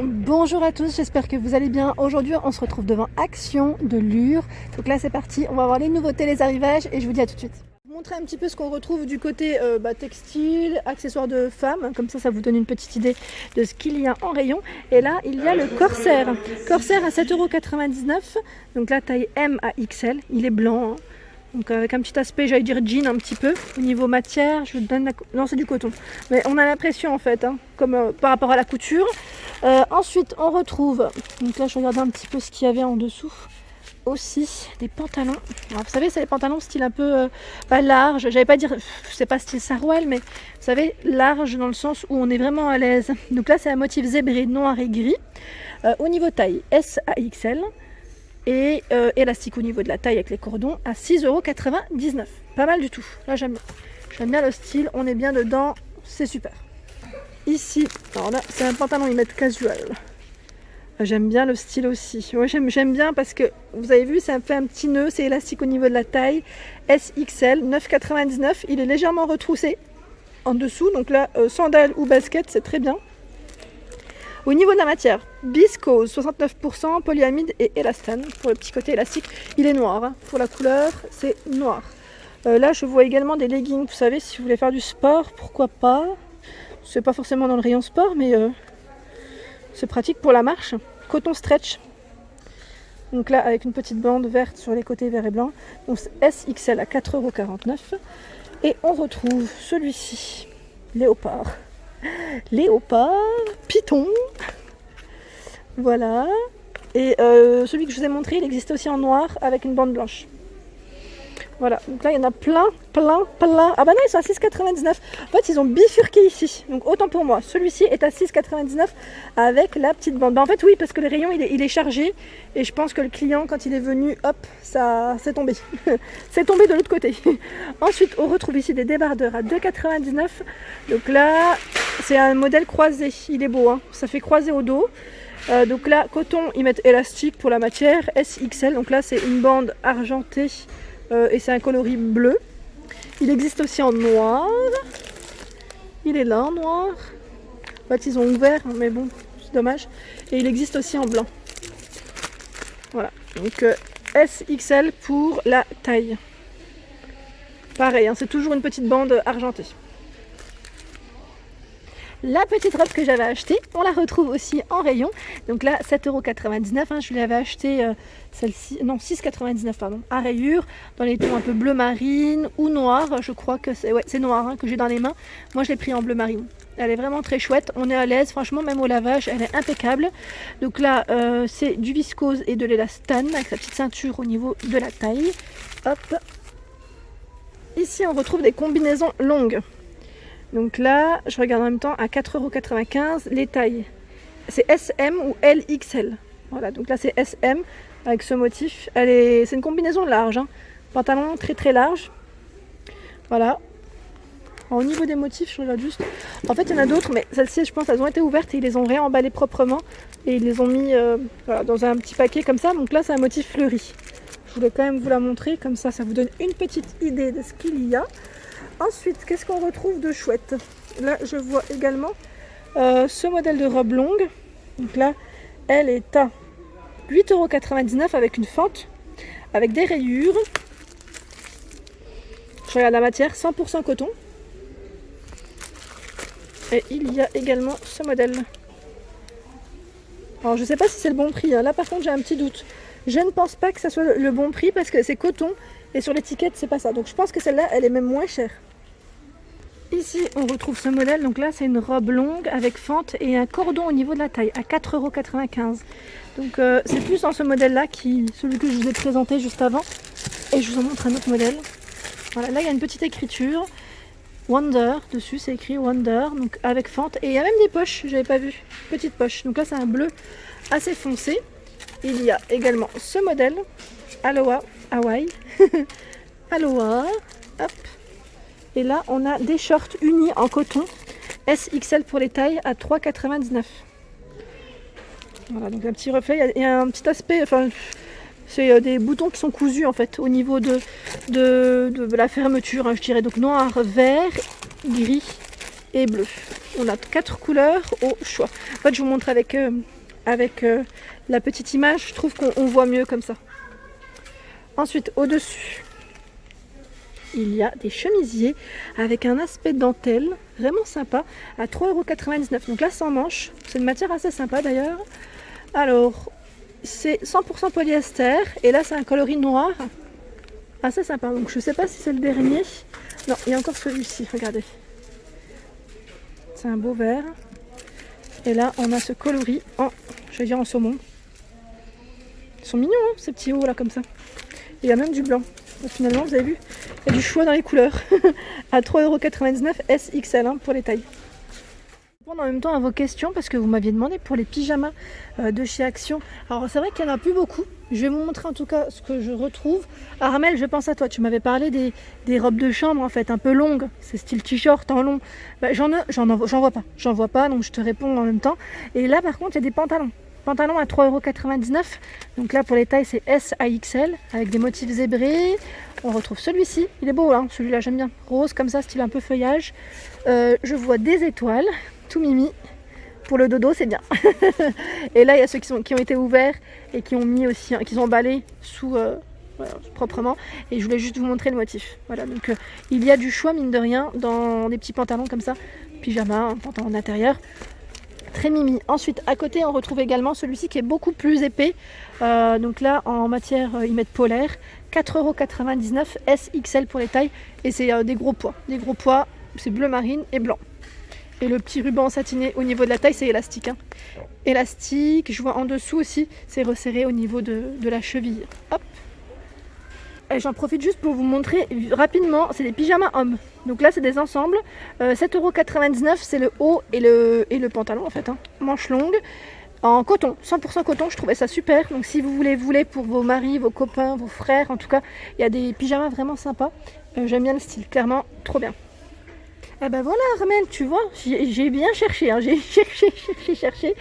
Bonjour à tous, j'espère que vous allez bien. Aujourd'hui, on se retrouve devant Action de Lure. Donc là, c'est parti, on va voir les nouveautés, les arrivages et je vous dis à tout de suite. Je vais vous montrer un petit peu ce qu'on retrouve du côté textile, accessoires de femmes. Comme ça vous donne une petite idée de ce qu'il y a en rayon. Et là, il y a le corsaire. Corsaire à 7,99 €. Donc là, taille M à XL. Il est blanc, hein. Donc avec un petit aspect, j'allais dire jean un petit peu. Au niveau matière, je vous donne non, c'est du coton. Mais on a l'impression en fait, hein, comme par rapport à la couture. Ensuite, on retrouve, donc là je regardais un petit peu ce qu'il y avait en dessous. Aussi des pantalons. Alors, vous savez, c'est les pantalons style un peu pas large. J'allais pas dire, je sais pas style sarouel, mais vous savez, large dans le sens où on est vraiment à l'aise. Donc là, c'est un motif zébré, noir et gris. Au niveau taille, S à XL. Et élastique au niveau de la taille avec les cordons à 6,99 €. Pas mal du tout. Là, j'aime bien. J'aime bien le style. On est bien dedans. C'est super. Ici, alors là, c'est un pantalon, ils mettent casual. J'aime bien le style aussi. Ouais, j'aime bien parce que, vous avez vu, ça fait un petit nœud. C'est élastique au niveau de la taille. SXL, 9,99 €. Il est légèrement retroussé en dessous. Donc là, sandales ou basket, c'est très bien. Au niveau de la matière, viscose 69%, polyamide et élastane. Pour le petit côté élastique, il est noir. Hein. Pour la couleur, c'est noir. Là, je vois également des leggings. Vous savez, si vous voulez faire du sport, pourquoi pas. C'est pas forcément dans le rayon sport, mais c'est pratique pour la marche. Coton stretch. Donc là, avec une petite bande verte sur les côtés vert et blanc. Donc SXL à 4,49 €. Et on retrouve celui-ci, léopard. Léopard, python, voilà. Et celui que je vous ai montré, il existe aussi en noir avec une bande blanche. Voilà, donc là il y en a plein. Ah bah non, ils sont à 6,99 €. En fait, ils ont bifurqué ici. Donc autant pour moi, celui-ci est à 6,99 € avec la petite bande. Bah en fait oui, parce que le rayon il est chargé. Et je pense que le client, quand il est venu, hop, ça c'est tombé. C'est tombé de l'autre côté. Ensuite, on retrouve ici des débardeurs à 2,99 €. Donc là, c'est un modèle croisé. Il est beau, hein. Ça fait croisé au dos. Donc là, coton, ils mettent élastique pour la matière. SXL, donc là c'est une bande argentée. Et c'est un coloris bleu. Il existe aussi en noir. Il est là en noir. En fait, ils ont ouvert, mais bon, c'est dommage. Et il existe aussi en blanc. Voilà. Donc SXL pour la taille. Pareil, hein, c'est toujours une petite bande argentée. La petite robe que j'avais achetée, on la retrouve aussi en rayon. Donc là, 7,99 €. Hein, je l'avais achetée, celle-ci, non, 6,99 € pardon, à rayures, dans les tons un peu bleu marine ou noir. Je crois que c'est noir, hein, que j'ai dans les mains. Moi, je l'ai pris en bleu marine. Elle est vraiment très chouette. On est à l'aise. Franchement, même au lavage, elle est impeccable. Donc là, c'est du viscose et de l'élastane avec sa petite ceinture au niveau de la taille. Hop. Ici, on retrouve des combinaisons longues. Donc là, je regarde en même temps à 4,95 € les tailles. C'est SM ou LXL. Voilà, donc là c'est SM avec ce motif. C'est une combinaison large, hein. Pantalon très très large. Voilà. Alors, au niveau des motifs, je regarde juste. En fait, il y en a d'autres, mais celles-ci, je pense, elles ont été ouvertes et ils les ont réemballées proprement. Et ils les ont mis voilà, dans un petit paquet comme ça. Donc là, c'est un motif fleuri. Je voulais quand même vous la montrer, comme ça vous donne une petite idée de ce qu'il y a. Ensuite, qu'est-ce qu'on retrouve de chouette? Là, je vois également ce modèle de robe longue. Donc là, elle est à 8,99 € avec une fente, avec des rayures. Je regarde la matière, 100% coton. Et il y a également ce modèle. Alors, je ne sais pas si c'est le bon prix. Hein. Là, par contre, j'ai un petit doute. Je ne pense pas que ça soit le bon prix parce que c'est coton. Et sur l'étiquette, c'est pas ça. Donc, je pense que celle-là, elle est même moins chère. Ici, on retrouve ce modèle. Donc là, c'est une robe longue avec fente et un cordon au niveau de la taille à 4,95 €. Donc, c'est plus dans ce modèle-là, celui que je vous ai présenté juste avant. Et je vous en montre un autre modèle. Voilà, là, il y a une petite écriture. Wonder, dessus, c'est écrit Wonder. Donc, avec fente. Et il y a même des poches, j'avais pas vu. Petite poche. Donc là, c'est un bleu assez foncé. Il y a également ce modèle. Aloha, Hawaii. Aloha. Hop. Et là, on a des shorts unis en coton, SXL pour les tailles à 3,99 €. Voilà, donc un petit reflet, il y a un petit aspect, enfin, c'est des boutons qui sont cousus en fait au niveau de la fermeture, hein, je dirais. Donc noir, vert, gris et bleu. On a 4 couleurs au choix. En fait, je vous montre avec la petite image, je trouve qu'on voit mieux comme ça. Ensuite, au-dessus, il y a des chemisiers avec un aspect dentelle, vraiment sympa, à 3,99 €. Donc là, sans manches, c'est une matière assez sympa d'ailleurs. Alors, c'est 100% polyester, et là, c'est un coloris noir, assez sympa. Donc je ne sais pas si c'est le dernier. Non, il y a encore celui-ci, regardez. C'est un beau vert. Et là, on a ce coloris en, je vais dire en saumon. Ils sont mignons, hein, ces petits hauts là, comme ça. Il y a même du blanc. Donc, finalement, vous avez vu, il y a du choix dans les couleurs. À 3,99 € SXL hein, pour les tailles. Je vais répondre en même temps à vos questions parce que vous m'aviez demandé pour les pyjamas de chez Action. Alors c'est vrai qu'il n'y en a plus beaucoup. Je vais vous montrer en tout cas ce que je retrouve. Armel, je pense à toi. Tu m'avais parlé des robes de chambre en fait un peu longues. C'est style t-shirt en long. Bah, j'en vois pas. J'en vois pas, donc je te réponds en même temps. Et là par contre il y a des pantalons. Pantalon à 3,99 €. Donc là pour les tailles c'est S à XL avec des motifs zébrés. On retrouve celui-ci, il est beau hein, celui-là j'aime bien. Rose comme ça, style un peu feuillage. Je vois des étoiles, tout mimi. Pour le dodo c'est bien. Et là il y a ceux qui ont été ouverts et qui ont mis aussi, qui sont emballés sous voilà, proprement. Et je voulais juste vous montrer le motif. Voilà, donc il y a du choix mine de rien dans des petits pantalons comme ça. Pyjama, un pantalon en intérieur. Très mimi. Ensuite, à côté, on retrouve également celui-ci qui est beaucoup plus épais. Donc là, en matière, ils mettent polaire. 4,99 € SXL pour les tailles. Et c'est des gros poids. Des gros poids, c'est bleu marine et blanc. Et le petit ruban satiné au niveau de la taille, c'est élastique. Hein. Élastique. Je vois en dessous aussi, c'est resserré au niveau de la cheville. Hop. Et j'en profite juste pour vous montrer rapidement, c'est des pyjamas hommes. Donc là c'est des ensembles, 7,99 € c'est le haut et le pantalon en fait, hein. Manches longues, en coton, 100% coton, je trouvais ça super. Donc si vous voulez pour vos maris, vos copains, vos frères, en tout cas, il y a des pyjamas vraiment sympas. J'aime bien le style, clairement, trop bien. Eh ben voilà Armel, tu vois, j'ai bien cherché, hein, j'ai cherché.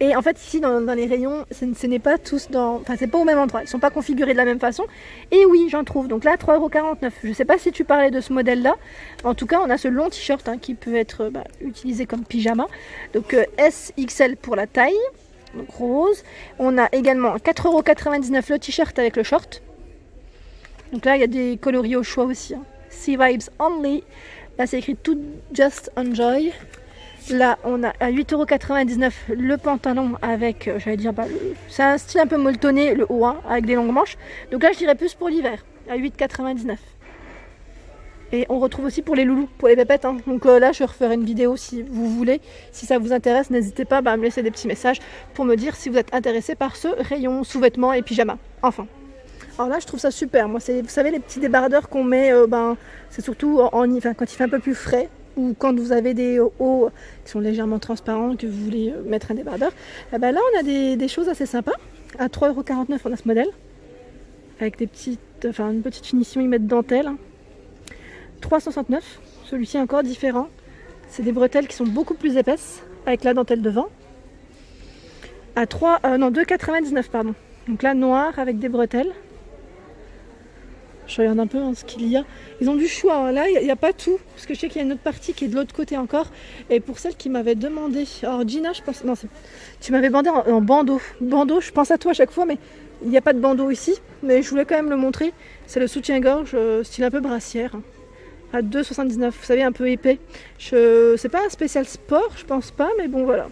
Et en fait ici dans les rayons, ce n'est pas tous enfin c'est pas au même endroit, ils sont pas configurés de la même façon. Et oui, j'en trouve, donc là 3,49 €. Je sais pas si tu parlais de ce modèle là. En tout cas on a ce long t-shirt hein, qui peut être utilisé comme pyjama. Donc SXL pour la taille, donc rose. On a également 4,99 € le t-shirt avec le short. Donc là il y a des coloris au choix aussi, hein. Sea Vibes Only. Là, c'est écrit To Just Enjoy. Là, on a à 8,99 € le pantalon avec, j'allais dire, c'est un style un peu molletonné, le haut, hein, avec des longues manches. Donc là, je dirais plus pour l'hiver, à 8,99 €. Et on retrouve aussi pour les loulous, pour les pépettes. Hein. Donc là, je referai une vidéo si vous voulez. Si ça vous intéresse, n'hésitez pas à me laisser des petits messages pour me dire si vous êtes intéressé par ce rayon sous-vêtements et pyjama. Enfin. Alors là, je trouve ça super. Moi, c'est, vous savez, les petits débardeurs qu'on met, c'est surtout quand il fait un peu plus frais ou quand vous avez des hauts qui sont légèrement transparents, que vous voulez mettre un débardeur. Et là, on a des choses assez sympas. À 3,49 €, on a ce modèle avec une petite finition, ils mettent dentelle. 3,69 €. Celui-ci est encore différent. C'est des bretelles qui sont beaucoup plus épaisses avec la dentelle devant. À 2,99 €, pardon. Donc là, noir avec des bretelles. Je regarde un peu ce qu'il y a. Ils ont du choix. Hein. Là, il n'y a pas tout. Parce que je sais qu'il y a une autre partie qui est de l'autre côté encore. Et pour celle qui m'avait demandé. Alors, Gina, je pense. Non, tu m'avais demandé en bandeau. Bandeau, je pense à toi à chaque fois. Mais il n'y a pas de bandeau ici. Mais je voulais quand même le montrer. C'est le soutien-gorge, style un peu brassière. À 2,79 €. Vous savez, un peu épais. C'est pas un spécial sport, je pense pas. Mais bon, voilà.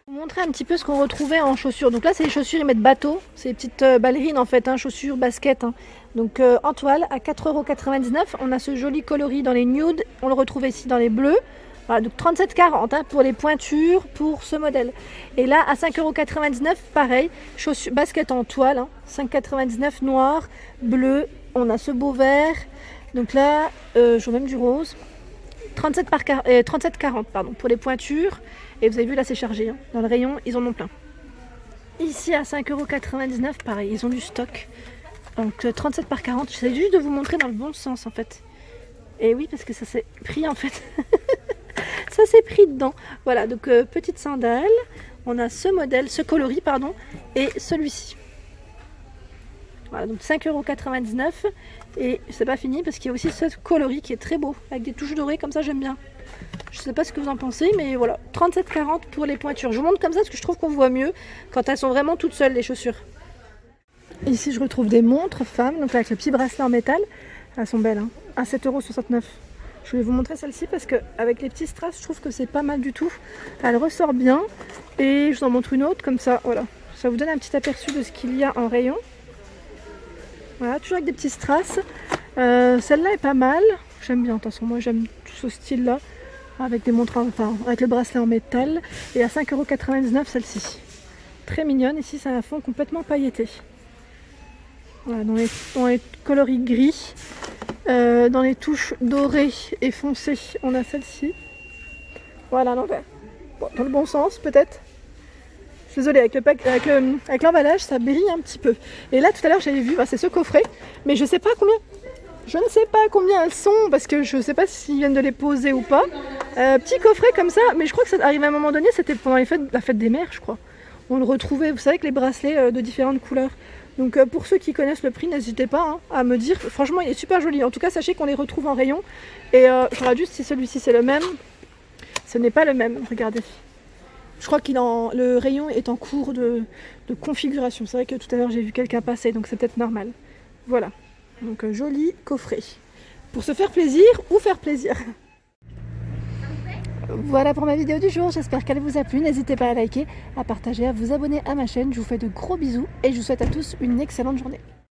Vous montrer un petit peu ce qu'on retrouvait en chaussures. Donc là c'est les chaussures, ils mettent bateau, c'est des petites ballerines en fait, hein, chaussures, baskets. Hein. Donc en toile à 4,99 €. On a ce joli coloris dans les nudes, on le retrouve ici dans les bleus. Voilà, donc 37,40 hein, pour les pointures pour ce modèle. Et là à 5,99 €, pareil, chaussures, baskets en toile, hein, 5,99 € noir, bleu, on a ce beau vert. Donc là, je vois même du rose. 37,40 pardon, pour les pointures. Et vous avez vu là c'est chargé, hein. Dans le rayon ils en ont plein. Ici à 5,99 €, pareil, ils ont du stock. Donc 37,40 €, j'essaie juste de vous montrer dans le bon sens en fait. Et oui parce que ça s'est pris en fait. Ça s'est pris dedans. Voilà, donc petite sandale. On a ce modèle, ce coloris pardon, et celui-ci. Voilà, donc 5,99 €. Et c'est pas fini parce qu'il y a aussi ce coloris qui est très beau, avec des touches dorées, comme ça j'aime bien. Je sais pas ce que vous en pensez, mais voilà, 37,40 pour les pointures. Je vous montre comme ça parce que je trouve qu'on voit mieux quand elles sont vraiment toutes seules, les chaussures. Ici je retrouve des montres femmes, donc là, avec le petit bracelet en métal. Elles sont belles, hein, à 7,69 €. Je voulais vous montrer celle-ci parce qu'avec les petits strass, je trouve que c'est pas mal du tout. Elle ressort bien. Et je vous en montre une autre, comme ça, voilà. Ça vous donne un petit aperçu de ce qu'il y a en rayon. Voilà, toujours avec des petits strass. Celle-là est pas mal. J'aime bien, de toute façon, moi j'aime tout ce style-là. Avec des montres, enfin, avec le bracelet en métal. Et à 5,99 € celle-ci. Très mignonne. Ici, c'est un fond complètement pailleté. Voilà, dans les coloris gris. Dans les touches dorées et foncées, on a celle-ci. Voilà, donc, bon, dans le bon sens peut-être. Je suis désolée, avec l'emballage, ça brille un petit peu. Et là, tout à l'heure, j'avais vu, c'est ce coffret, mais je sais pas combien. Je ne sais pas combien elles sont, parce que je ne sais pas s'ils viennent de les poser ou pas. Petit coffret comme ça, mais je crois que ça arrive à un moment donné, c'était pendant la fête des mères, je crois. On le retrouvait, vous savez, avec les bracelets de différentes couleurs. Donc pour ceux qui connaissent le prix, n'hésitez pas à me dire. Franchement, il est super joli. En tout cas, sachez qu'on les retrouve en rayon. Et je regarde juste si celui-ci c'est le même. Ce n'est pas le même, regardez. Je crois que le rayon est en cours de configuration. C'est vrai que tout à l'heure j'ai vu quelqu'un passer, donc c'est peut-être normal. Voilà. Donc joli coffret. Pour se faire plaisir ou faire plaisir. Voilà pour ma vidéo du jour, j'espère qu'elle vous a plu. N'hésitez pas à liker, à partager, à vous abonner à ma chaîne. Je vous fais de gros bisous et je vous souhaite à tous une excellente journée.